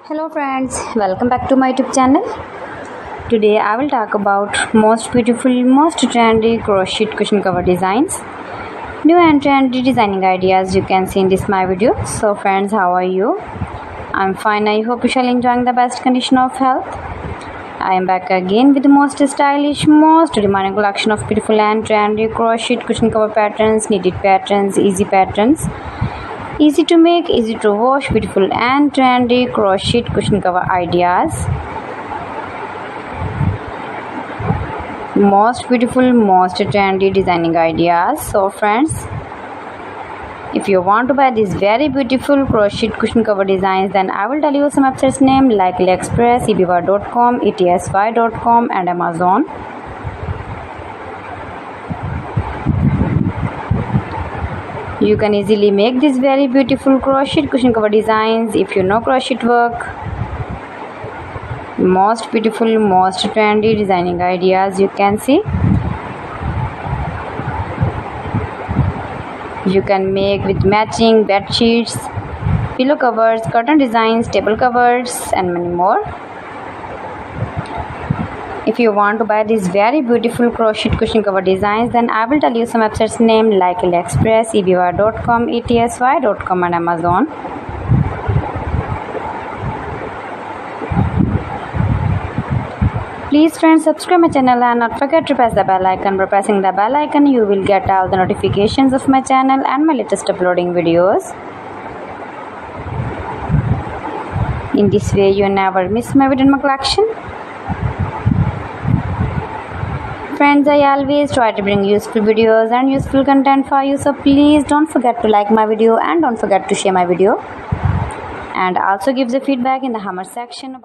Hello friends, welcome back to my YouTube channel. Today I will talk about most beautiful, most trendy crochet cushion cover designs. New and trendy designing ideas you can see in this my video. So friends, how are you? I'm fine. I hope you shall enjoying the best condition of health. I am back again with the most stylish, most demanding collection of beautiful and trendy crochet cushion cover patterns, knitted patterns, easy patterns. Easy to make, easy to wash, beautiful and trendy crochet cushion cover ideas. Most beautiful, most trendy designing ideas. So friends, if you want to buy these very beautiful crochet cushion cover designs, then I will tell you some websites name like AliExpress, eBay.com, etsy.com and Amazon. You can easily make these very beautiful crochet cushion cover designs if you know crochet work. Most beautiful, most trendy designing ideas you can see. You can make with matching bed sheets, pillow covers, curtain designs, table covers and many more. If you want to buy these very beautiful crochet cushion cover designs, then I will tell you some websites name like AliExpress, eBay.com, etsy.com and Amazon. Please friends, subscribe my channel and not forget to press the bell icon. By pressing the bell icon, you will get all the notifications of my channel and my latest uploading videos. In this way, you never miss my video in my collection. Friends, I always try to bring useful videos and useful content for you, so please don't forget to like my video and don't forget to share my video, and also give the feedback in the comment section about